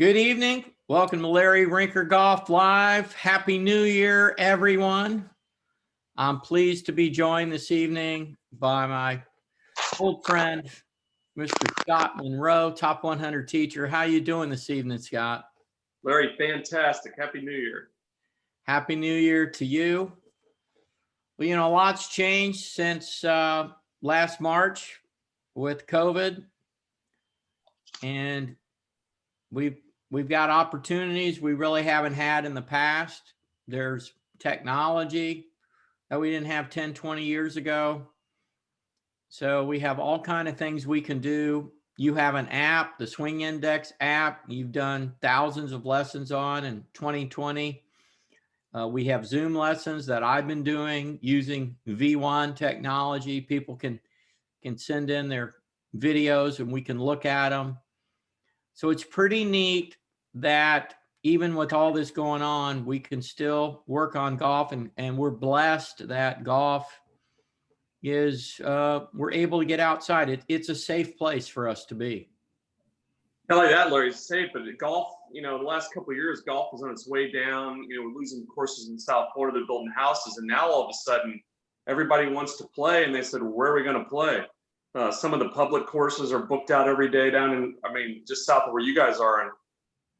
Good evening. Welcome to Larry Rinker Golf Live. Happy New Year, everyone. I'm pleased to be joined this evening by my old friend, Mr. Scott Munroe, top 100 teacher. How you doing this evening, Scott? Larry, fantastic. Happy New Year. Happy New Year to you. Well, you know, a lot's changed since last March with COVID, and we've got opportunities we really haven't had in the past. There's technology that we didn't have 10, 20 years ago. So we have all kinds of things we can do. You have an app, the Swing Index app, you've done thousands of lessons on in 2020. We have Zoom lessons that I've been doing using V1 technology. People can send in their videos and we can look at them. So it's pretty neat that even with all this going on, we can still work on golf, and we're blessed that golf is, we're able to get outside. It's a safe place for us to be. I like that, Larry. It's safe, but golf, you know, the last couple of years, golf was on its way down. You know, we're losing courses in South Florida, they're building houses, and now all of a sudden, everybody wants to play, and they said, where are we going to play? Some of the public courses are booked out every day down in, just south of where you guys are.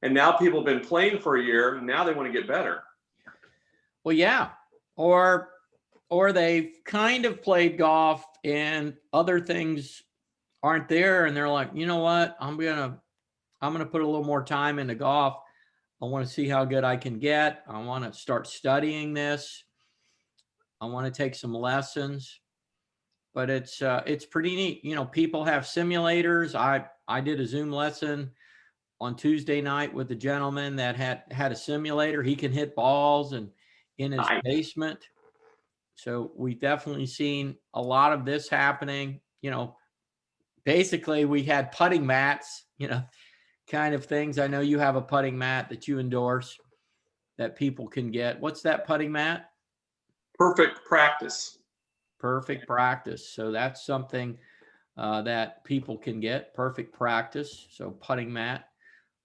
And now people have been playing for a year, and now they want to get better. Well, yeah. Or they've kind of played golf and other things aren't there. And they're like, you know what? I'm going to put a little more time into golf. I want to see how good I can get. I want to start studying this. I want to take some lessons. But it's pretty neat. You know, people have simulators. I did a Zoom lesson on Tuesday night with a gentleman that had a simulator. He can hit balls and in his basement. So we definitely seen a lot of this happening. You know, basically we had putting mats, you know, kind of things. I know you have a putting mat that you endorse that people can get. What's that putting mat? Perfect Practice. Perfect Practice. So that's something that people can get. Perfect Practice. So putting mat,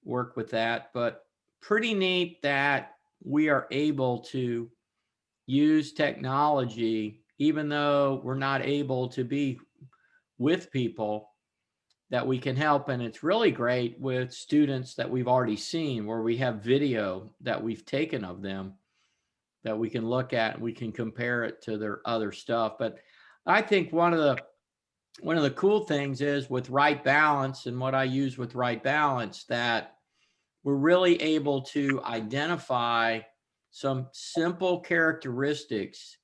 work with that. But pretty neat that we are able to use technology, even though we're not able to be with people, that we can help. And it's really great with students that we've already seen, where we have video that we've taken of them that we can look at and we can compare it to their other stuff. But I think one of the cool things is with Right Balance, and what I use with Right Balance, that we're really able to identify some simple characteristics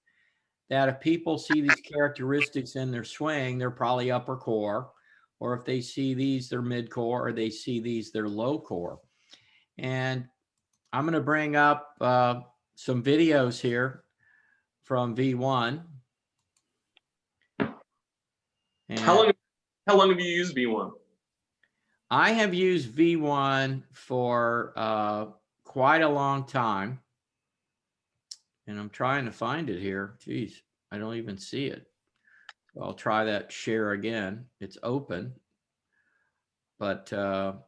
that if people see these characteristics in their swing, they're probably upper core, or if they see these, they're mid core, or they see these, they're low core. And I'm going to bring up some videos here from V1. And how long have you used V1? I have used V1 for quite a long time. And I'm trying to find it here. Geez, I don't even see it. So I'll try that share again. It's open. But let's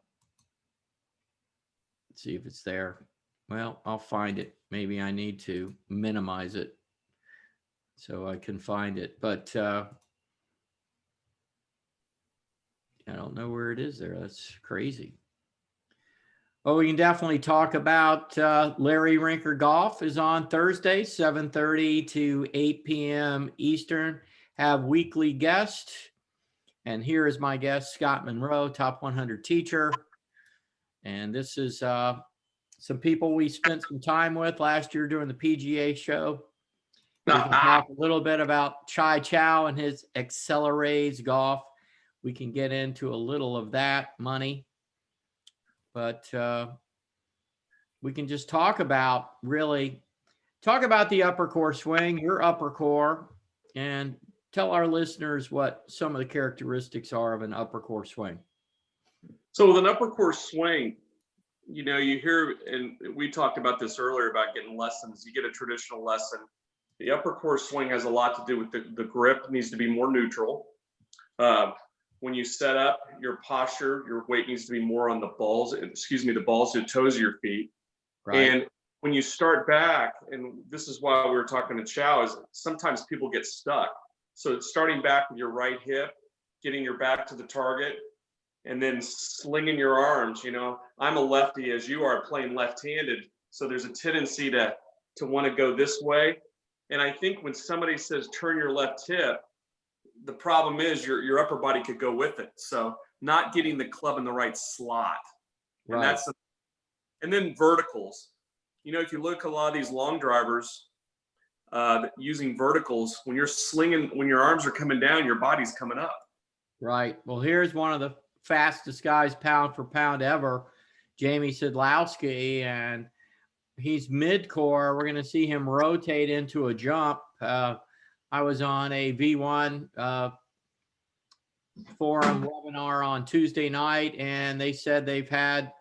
see if it's there. Well, I'll find it. Maybe I need to minimize it so I can find it. But I don't know where it is there. That's crazy. Well, we can definitely talk about Larry Rinker Golf is on Thursday, 7:30 to 8 p.m. Eastern. Have weekly guests. And here is my guest, Scott Munroe, top 100 teacher. And this is some people we spent some time with last year during the PGA show. We can talk a little bit about Chai Chow and his Accelerates golf. We can get into a little of that money. But we can just talk about the upper core swing, your upper core, and tell our listeners what some of the characteristics are of an upper core swing. So with an upper core swing, you know, you hear, and we talked about this earlier about getting lessons. You get a traditional lesson. The upper core swing has a lot to do with the grip. It needs to be more neutral. when you set up your posture, your weight needs to be more on the balls, the balls to toes of your feet. Right. And when you start back, and this is why we were talking to Chow, is sometimes people get stuck. So it's starting back with your right hip, getting your back to the target, and then slinging your arms. You know, I'm a lefty as you are, playing left-handed. So there's a tendency to want to go this way. And I think when somebody says turn your left hip, the problem is your upper body could go with it. So not getting the club in the right slot. And Right. and then verticals. You know, if you look at a lot of these long drivers using verticals, when you're slinging, when your arms are coming down, your body's coming up. Right. Well, here's one of the fastest guys pound for pound ever, Jamie Szydlowski, and he's mid-core. We're going to see him rotate into a jump. I was on a V1 forum webinar on Tuesday night, and they said they've had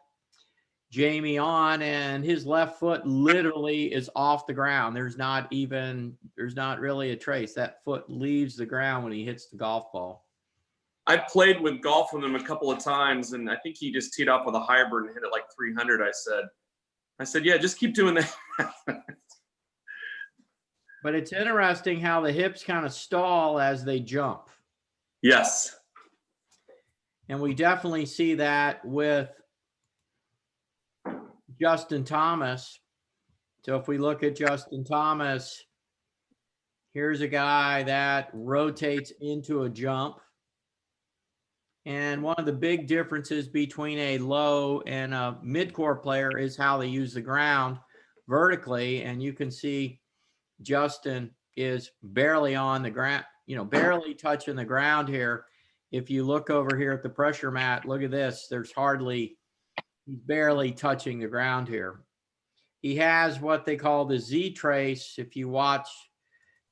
Jamie on, and his left foot literally is off the ground. There's not really a trace. That foot leaves the ground when he hits the golf ball. I played with golf with him a couple of times, and I think he just teed off with a hybrid and hit it like 300. I said, yeah, just keep doing that. But it's interesting how the hips kind of stall as they jump. Yes. And we definitely see that with Justin Thomas. So if we look at Justin Thomas, here's a guy that rotates into a jump. And one of the big differences between a low and a mid-core player is how they use the ground vertically. And you can see Justin is barely on the ground, barely touching the ground here. If you look over here at the pressure mat, look at this. He's barely touching the ground here. He has what they call the Z trace. If you watch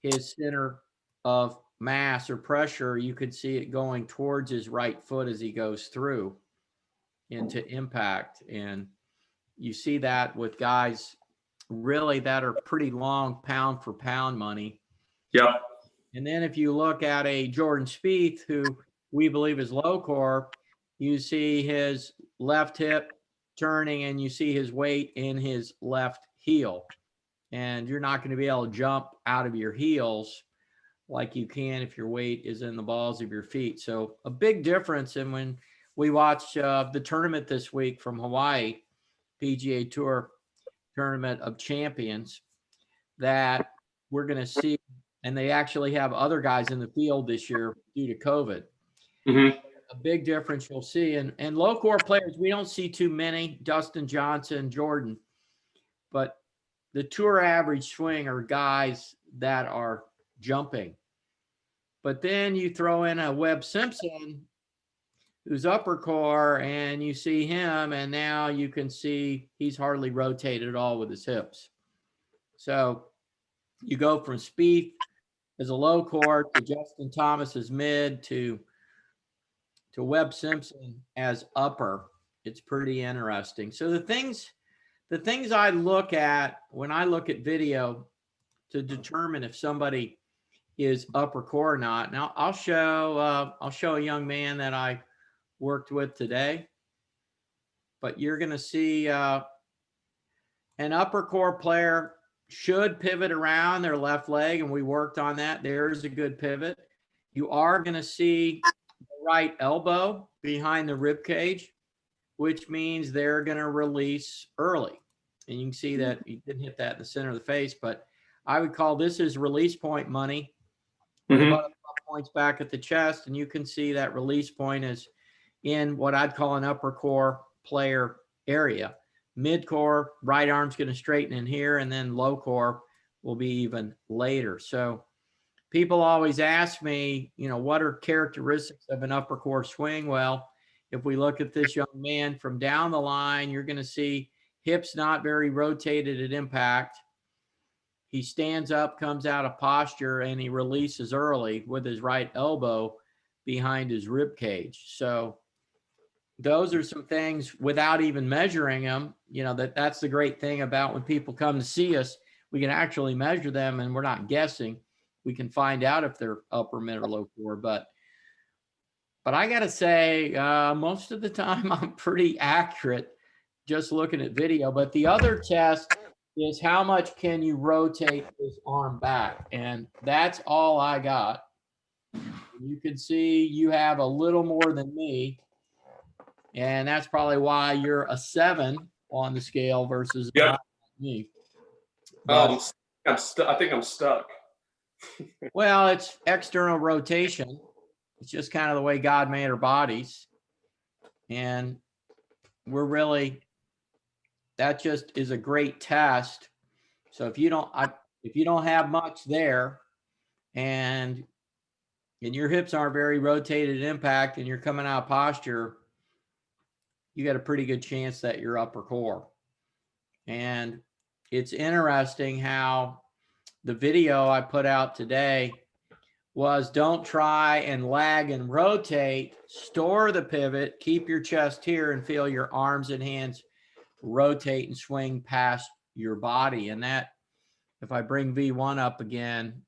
his center of mass or pressure, you could see it going towards his right foot as he goes through into impact. And you see that with guys really that are pretty long pound for pound money. Yep. And then if you look at a Jordan Spieth, who we believe is low core, you see his left hip turning and you see his weight in his left heel. And you're not going to be able to jump out of your heels like you can if your weight is in the balls of your feet. So a big difference. And when we watch the tournament this week from Hawaii, PGA Tour Tournament of Champions, that we're going to see, and they actually have other guys in the field this year due to COVID. Mm-hmm. A big difference you'll see. And low core players, we don't see too many, Dustin Johnson, Jordan, but the tour average swing are guys that are jumping. But then you throw in a Webb Simpson, who's upper core, and you see him, and now you can see he's hardly rotated at all with his hips. So you go from Spieth as a low core to Justin Thomas as mid to Webb Simpson as upper. It's pretty interesting. So the things I look at when I look at video to determine if somebody is upper core or not. Now I'll show a young man that I worked with today, but you're going to see an upper core player should pivot around their left leg, and we worked on that. There's a good pivot. You are going to see the right elbow behind the rib cage, which means they're going to release early. And you can see that he didn't hit that in the center of the face, but I would call this is release point money. Mm-hmm. The butterfly points back at the chest, and you can see that release point is in what I'd call an upper core player area. Mid core, right arm's going to straighten in here, and then low core will be even later. So people always ask me, what are characteristics of an upper core swing? Well, if we look at this young man from down the line, you're going to see hips not very rotated at impact. He stands up, comes out of posture, and he releases early with his right elbow behind his rib cage. So those are some things without even measuring them, that's the great thing about when people come to see us, we can actually measure them and we're not guessing. We can find out if they're upper, mid, or low core. But But I got to say, most of the time I'm pretty accurate just looking at video. But the other test is how much can you rotate this arm back? And that's all I got. You can see you have a little more than me. And that's probably why you're a 7 on the scale versus Yep. me. But, I think I'm stuck. well, it's external rotation. It's just kind of the way God made our bodies. And we're really, that just is a great test. So if you don't have much there and your hips aren't very rotated at impact and you're coming out of posture, you got a pretty good chance that you're upper core. And it's interesting how the video I put out today was don't try and lag and rotate, store the pivot, keep your chest here and feel your arms and hands rotate and swing past your body. And that, if I bring V1 up again,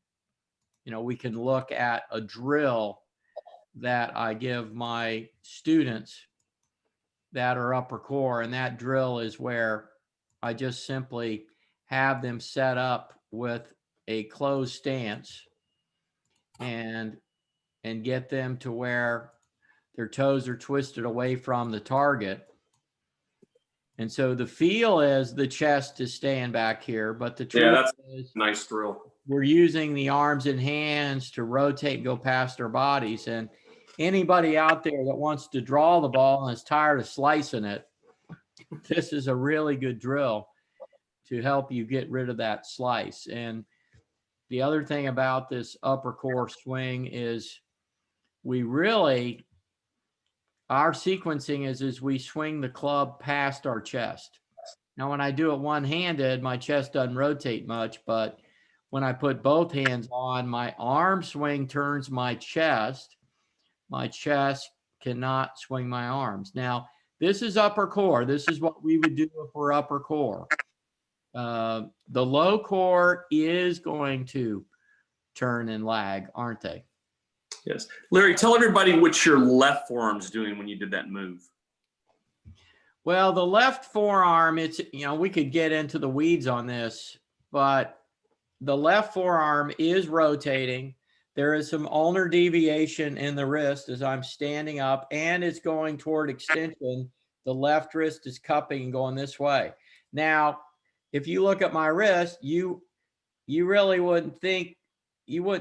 we can look at a drill that I give my students that are upper core. And that drill is where I just simply have them set up with a closed stance and get them to where their toes are twisted away from the target. And so the feel is the chest is staying back here, but the truth is nice drill. We're using the arms and hands to rotate and go past our bodies. And anybody out there that wants to draw the ball and is tired of slicing it, this is a really good drill to help you get rid of that slice. And the other thing about this upper core swing is our sequencing is we swing the club past our chest. Now, when I do it one-handed, my chest doesn't rotate much, but when I put both hands on, my arm swing turns my chest. My chest cannot swing my arms. Now, this is upper core. This is what we would do if we're upper core. The low core is going to turn and lag, aren't they? Yes. Larry, tell everybody what your left forearm's doing when you did that move. Well, the left forearm, we could get into the weeds on this, but the left forearm is rotating. There is some ulnar deviation in the wrist as I'm standing up, and it's going toward extension. The left wrist is cupping and going this way. Now, if you look at my wrist, you really wouldn't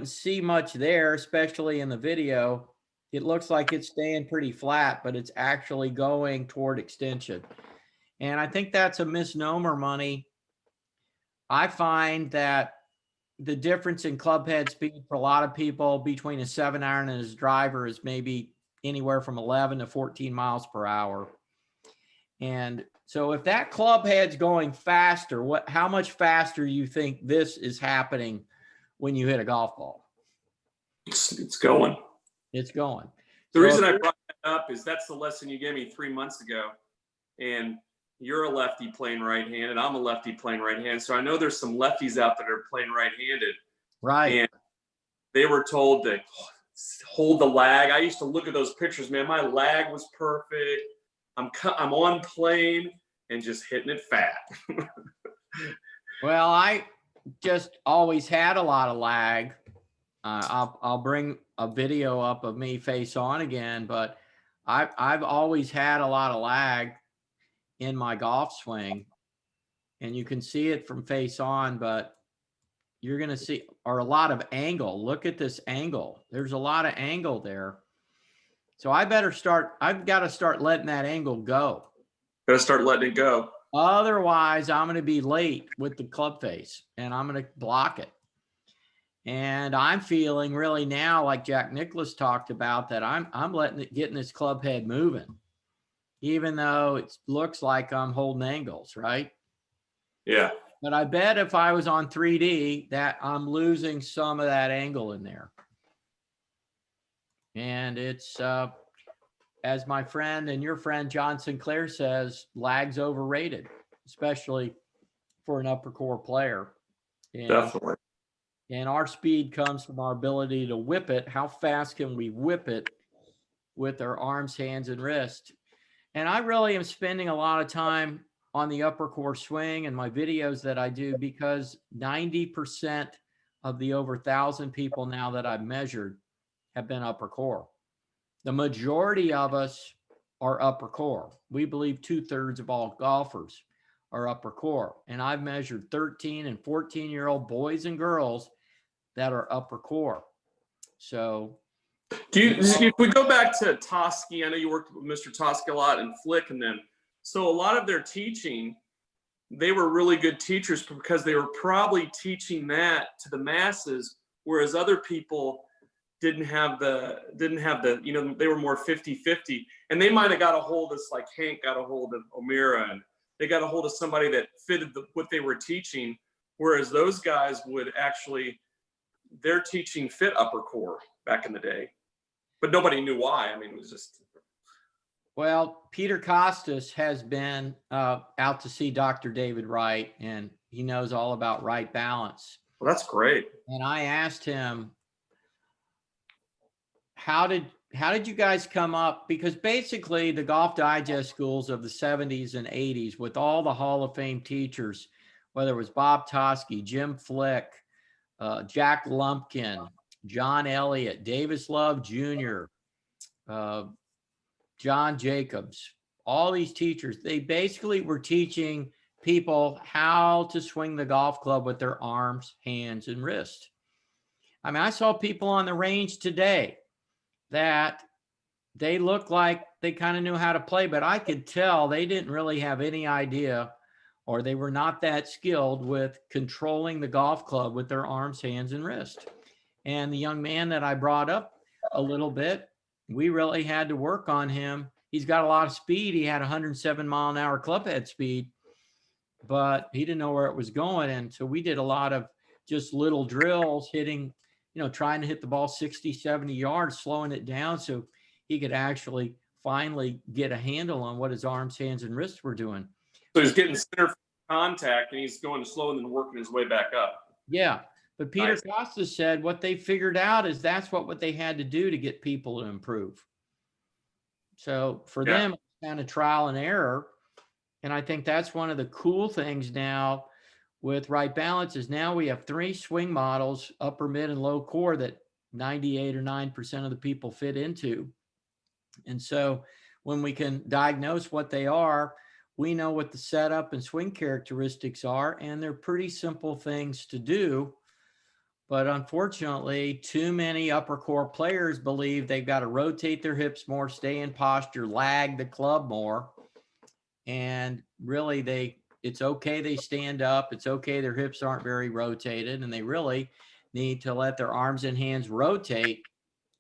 see much there, especially in the video. It looks like it's staying pretty flat, but it's actually going toward extension. And I think that's a misnomer, Money. I find that the difference in club head speed for a lot of people between a 7-iron and his driver is maybe anywhere from 11 to 14 miles per hour. And so if that club head's going faster, how much faster you think this is happening when you hit a golf ball? It's going. It's going. The reason I brought that up is that's the lesson you gave me 3 months ago. And you're a lefty playing right-handed. I'm a lefty playing right-handed. So I know there's some lefties out there that are playing right-handed. Right. And they were told to hold the lag. I used to look at those pictures, man. My lag was perfect. I'm on plane and just hitting it fat. Well, I just always had a lot of lag. I'll bring a video up of me face on again, but I've always had a lot of lag in my golf swing, and you can see it from face on, but you're going to see a lot of angle. Look at this angle. There's a lot of angle there. So I've got to start letting that angle go. Got to start letting it go. Otherwise, I'm going to be late with the club face and I'm going to block it. And I'm feeling really now, like Jack Nicklaus talked about, that I'm getting this club head moving, even though it looks like I'm holding angles, right? Yeah. But I bet if I was on 3D that I'm losing some of that angle in there. And it's, as my friend and your friend John Sinclair says, lag's overrated, especially for an upper core player. And, definitely. And our speed comes from our ability to whip it. How fast can we whip it with their arms, hands, and wrist. And I really am spending a lot of time on the upper core swing and my videos that I do, because 90% of the over 1,000 people now that I've measured have been upper core. The majority of us are upper core. We believe 2/3 of all golfers are upper core. And I've measured 13 and 14-year-old boys and girls that are upper core. So if we go back to Toski, I know you worked with Mr. Toski a lot and Flick and them. So a lot of their teaching, they were really good teachers because they were probably teaching that to the masses, whereas other people didn't have the, you know, they were more 50-50. And they might have got a hold of, like Hank got a hold of O'Meara, and they got a hold of somebody that fitted what they were teaching, whereas those guys would actually, their teaching fit upper core back in the day. But nobody knew why. I mean, it was just. Well, Peter Costas has been out to see Dr. David Wright, and he knows all about right balance. Well, that's great. And I asked him, how did you guys come up? Because basically the Golf Digest schools of the 70s and 80s, with all the Hall of Fame teachers, whether it was Bob Toski, Jim Flick, Jack Lumpkin, John Elliott, Davis Love Jr., John Jacobs, all these teachers, they basically were teaching people how to swing the golf club with their arms, hands, and wrist. I mean, I saw people on the range today that they looked like they kind of knew how to play, but I could tell they didn't really have any idea, or they were not that skilled with controlling the golf club with their arms, hands, and wrist. And the young man that I brought up a little bit, we really had to work on him. He's got a lot of speed. He had 107-mile-an-hour club head speed, but he didn't know where it was going. And so we did a lot of just little drills, hitting, you know, trying to hit the ball 60, 70 yards, slowing it down so he could actually finally get a handle on what his arms, hands, and wrists were doing. So he's getting center contact and he's going slow and then working his way back up. Yeah. But Peter Costas said what they figured out is that's what they had to do to get people to improve. So for them, it's kind of trial and error. And I think that's one of the cool things now with right balance is now we have 3 swing models, upper, mid, and low core, that 98 or 9% of the people fit into. And so when we can diagnose what they are, we know what the setup and swing characteristics are, and they're pretty simple things to do. But unfortunately, too many upper core players believe they've got to rotate their hips more, stay in posture, lag the club more. And really, it's okay they stand up. It's okay their hips aren't very rotated, and they really need to let their arms and hands rotate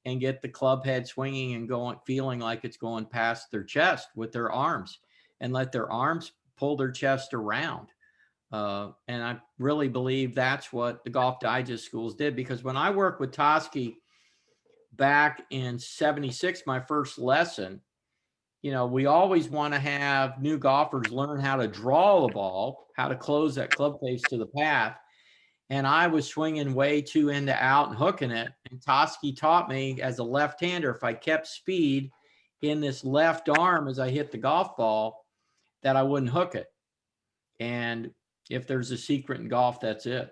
and get the club head swinging and going, feeling like it's going past their chest with their arms, and let their arms pull their chest around. And I really believe that's what the Golf Digest schools did, because when I worked with Toski back in 76, my first lesson, you know, we always want to have new golfers learn how to draw the ball, how to close that club face to the path. And I was swinging way too into out and hooking it. And Toski taught me, as a left-hander, if I kept speed in this left arm as I hit the golf ball, that I wouldn't hook it. And if there's a secret in golf, that's it.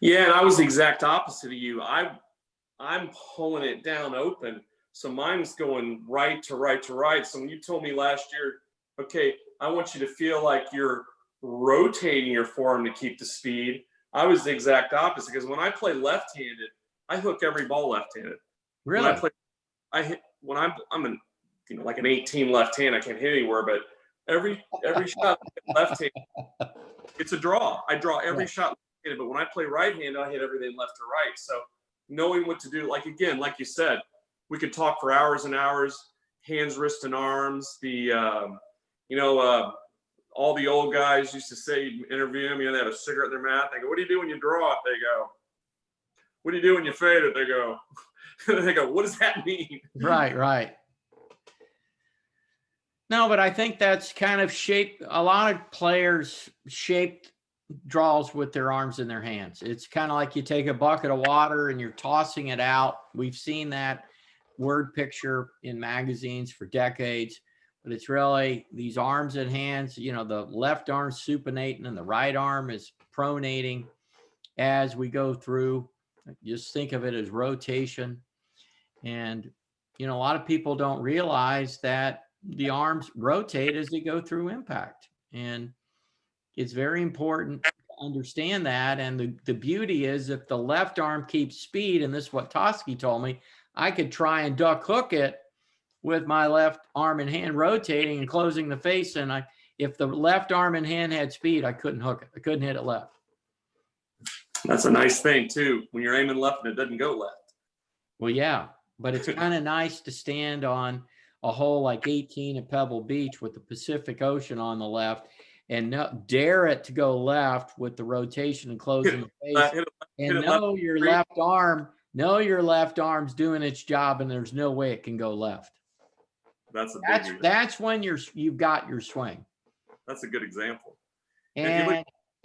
Yeah, and I was the exact opposite of you. I'm pulling it down open, so mine's going right to right to right. So when you told me last year, okay, I want you to feel like you're rotating your forearm to keep the speed, I was the exact opposite, because when I play left-handed, I hook every ball left-handed. Really? I'm an, you know, like an 18 left hand, I can't hit anywhere, but every shot left hand, it's a draw. I draw every shot left-handed, but when I play right-handed, I hit everything left to right. So knowing what to do, like, again, like you said, we could talk for hours and hours, hands, wrists, and arms. All the old guys used to say, interview them, you know, they have a cigarette in their mouth. They go, what do you do when you draw it? They go, what do you do when you fade it? They go, they go, what does that mean? Right. No, but I think that's kind of shaped, a lot of players shaped draws with their arms and their hands. It's kind of like you take a bucket of water and you're tossing it out. We've seen that word picture in magazines for decades, but it's really these arms and hands, you know, the left arm supinating and the right arm is pronating as we go through. Just think of it as rotation. And, you know, a lot of people don't realize that the arms rotate as they go through impact. And it's very important to understand that. And the beauty is if the left arm keeps speed, and this is what Toski told me, I could try and duck hook it with my left arm and hand rotating and closing the face. And if the left arm and hand had speed, I couldn't hook it. I couldn't hit it left. That's a nice thing too, when you're aiming left and it doesn't go left. Well, yeah, but it's kind of nice to stand on a hole like 18 at Pebble Beach with the Pacific Ocean on the left and dare it to go left with the rotation and closing the face, and know your left arm's doing its job and there's no way it can go left. That's when you've got your swing. That's a good example.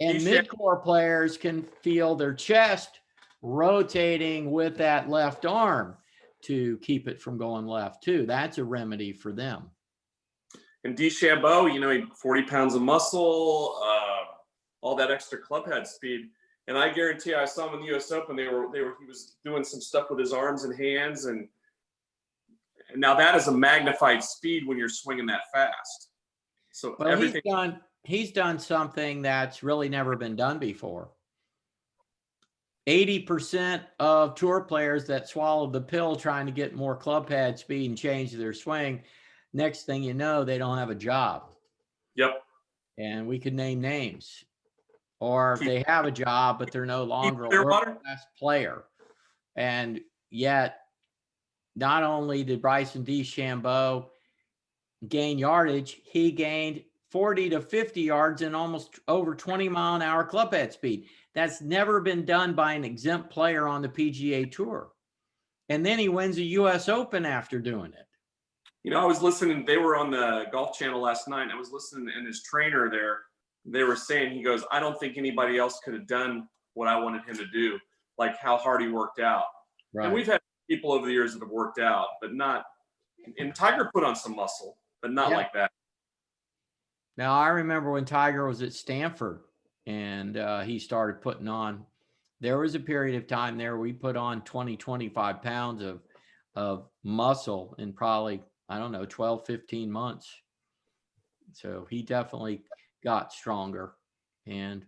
And mid-core players can feel their chest rotating with that left arm to keep it from going left too. That's a remedy for them. And DeChambeau, you know, he 40 pounds of muscle, all that extra club head speed. And I guarantee you, I saw him in the US Open. He was doing some stuff with his arms and hands. And now that is a magnified speed when you're swinging that fast. So well, he's done something that's really never been done before. 80% of tour players that swallowed the pill trying to get more club pad speed and change their swing, next thing you know, they don't have a job. Yep. And we could name names. Or they have a job, but they're no longer a world-class player. And yet, not only did Bryson DeChambeau gain yardage, he gained 40 to 50 yards and almost over 20-mile-an-hour club head speed. That's never been done by an exempt player on the PGA Tour. And then he wins a US Open after doing it. You know, I was listening, they were on the Golf Channel last night. I was listening, and his trainer there, they were saying, he goes, I don't think anybody else could have done what I wanted him to do, like how hard he worked out. Right. And we've had people over the years that have worked out, but not, and Tiger put on some muscle, but not like that. Now, I remember when Tiger was at Stanford and he started putting on, there was a period of time there we put on 20, 25 pounds of muscle in probably, I don't know, 12, 15 months. So he definitely got stronger. And,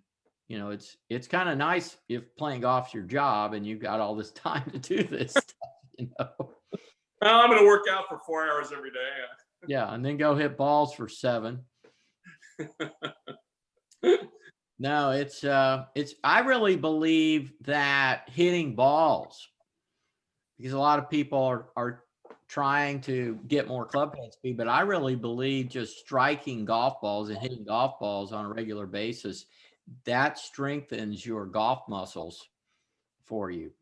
you know, it's kind of nice if playing golf's your job and you've got all this time to do this stuff, you know. Well, I'm going to work out for 4 hours every day. Yeah, and then go hit balls for 7. No, it's I really believe that hitting balls, because a lot of people are trying to get more club head speed, but I really believe just striking golf balls and hitting golf balls on a regular basis, that strengthens your golf muscles for you.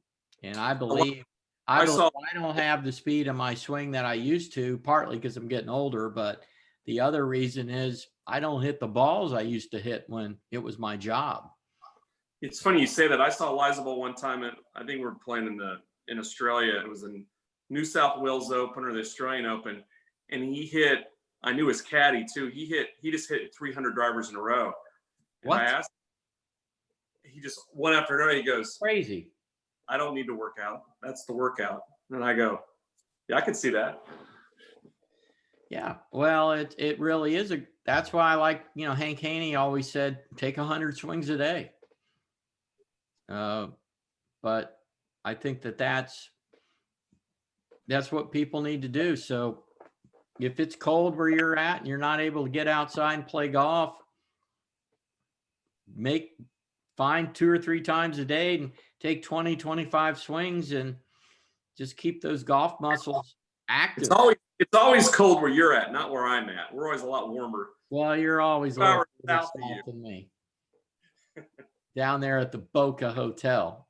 And I believe I don't have the speed in my swing that I used to, partly because I'm getting older, but the other reason is I don't hit the balls I used to hit when it was my job. It's funny you say that. I saw Lizabel one time, and I think we were playing in Australia. It was in New South Wales Open or the Australian Open, and he hit. I knew his caddy too. He just hit 300 drivers in a row. And what? I asked. He just one after another. He goes, crazy. I don't need to work out. That's the workout. And I go, yeah, I can see that. Yeah, well, it really is that's why I like, you know, Hank Haney always said, take 100 swings a day. But I think that's what people need to do. So if it's cold where you're at and you're not able to get outside and play golf, find 2 or 3 times a day and take 20, 25 swings and just keep those golf muscles active. It's always cold where you're at, not where I'm at. We're always a lot warmer. Well, you're always a little south than me. Down there at the Boca Hotel.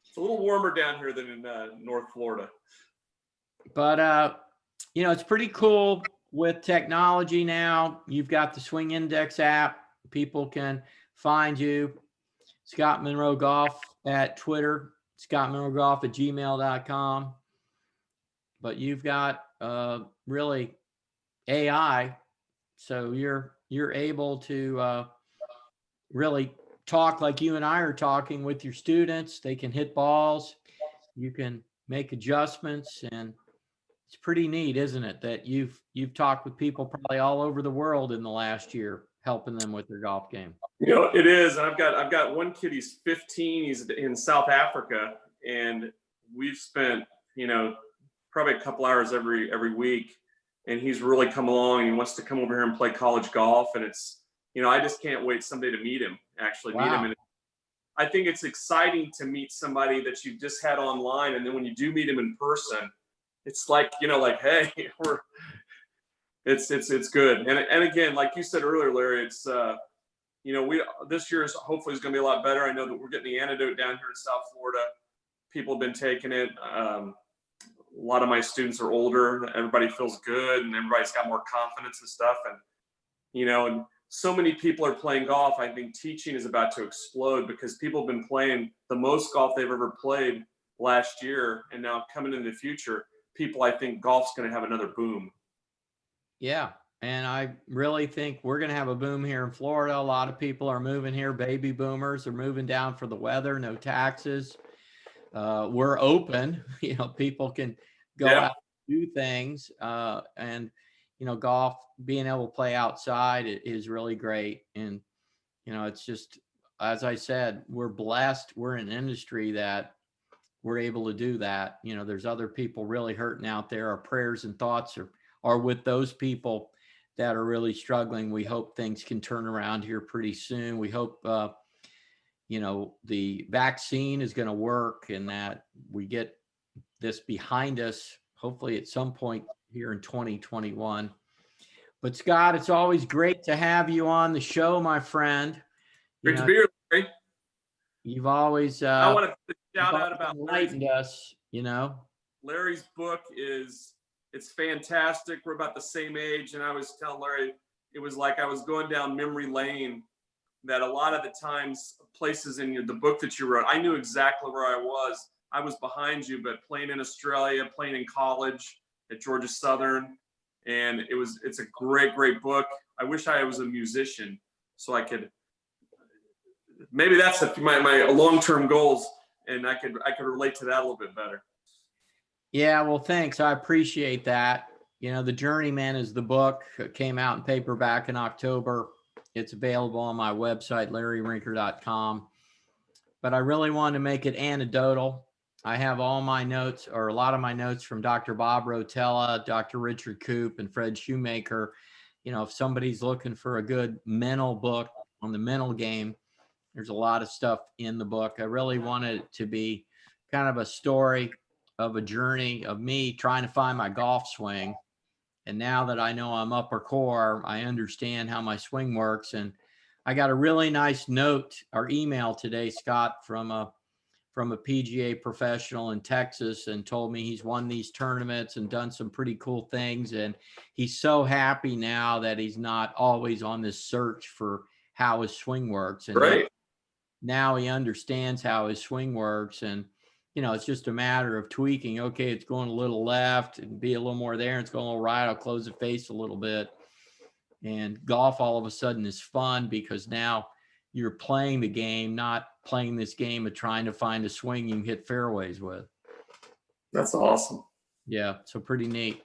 It's a little warmer down here than in North Florida. But, you know, it's pretty cool with technology now. You've got the Swing Index app. People can find you. Scott Munroe Golf at Twitter. Scott Munroe Golf at gmail.com. but you've got really AI, so you're able to really talk like you and I are talking with your students. They can hit balls, you can make adjustments, and it's pretty neat, isn't it, that you've talked with people probably all over the world in the last year, helping them with their golf game. You know, it is. And I've got one kid, he's 15, he's in South Africa, and we've spent, you know, probably a couple hours every week, and he's really come along and he wants to come over here and play college golf. And it's, you know, I just can't wait someday to meet him, actually meet him. And I think it's exciting to meet somebody that you just had online, and then when you do meet him in person, it's like, you know, like, hey, it's good. And again, like you said earlier, Larry, it's you know, this year is hopefully is going to be a lot better. I know that we're getting the antidote down here in South Florida. People have been taking it. A lot of my students are older. Everybody feels good, and everybody's got more confidence and stuff. And you know, and so many people are playing golf. I think teaching is about to explode because people have been playing the most golf they've ever played last year, and now coming into the future, people, I think golf's going to have another boom. Yeah. And I really think we're going to have a boom here in Florida. A lot of people are moving here. Baby boomers are moving down for the weather, no taxes. We're open, you know, people can go out and do things. And, you know, golf, being able to play outside is really great. And, you know, it's just, as I said, we're blessed. We're in an industry that we're able to do that. You know, there's other people really hurting out there. Our prayers and thoughts are with those people that are really struggling. We hope things can turn around here pretty soon. We hope, you know, the vaccine is going to work and that we get this behind us, hopefully at some point here in 2021. But Scott, it's always great to have you on the show, my friend. Great to be here, Larry. You've always I want to shout out about enlightened us, you know. Larry's book it's fantastic. We're about the same age, and I was telling Larry, it was like I was going down memory lane, that a lot of the times places in the book that you wrote, I knew exactly where I was. I was behind you, but playing in Australia, playing in college at Georgia Southern. And it's a great book. I wish I was a musician so I could, maybe that's my long-term goals, and I could relate to that a little bit better. Yeah, well, thanks. I appreciate that. You know, The Journeyman is the book. It came out in paperback in October. It's available on my website, larryrinker.com. But I really wanted to make it anecdotal. I have all my notes, or a lot of my notes, from Dr. Bob Rotella, Dr. Richard Koop, and Fred Shoemaker. You know, if somebody's looking for a good mental book on the mental game, there's a lot of stuff in the book. I really wanted it to be kind of a story of a journey of me trying to find my golf swing. And now that I know I'm upper core, I understand how my swing works. And I got a really nice note or email today, Scott, from a PGA professional in Texas, and told me he's won these tournaments and done some pretty cool things. And he's so happy now that he's not always on this search for how his swing works. And now he understands how his swing works. And, you know, it's just a matter of tweaking. Okay, it's going a little left and be a little more there. It's going a little right. I'll close the face a little bit. And golf all of a sudden is fun because now you're playing the game, not playing this game of trying to find a swing you can hit fairways with. That's awesome. Yeah, so pretty neat.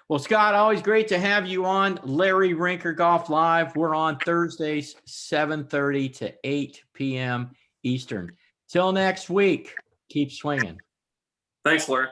Well, Scott, always great to have you on Larry Rinker Golf Live. We're on Thursdays, 7:30 to 8 p.m. Eastern. Till next week, keep swinging. Thanks, Larry.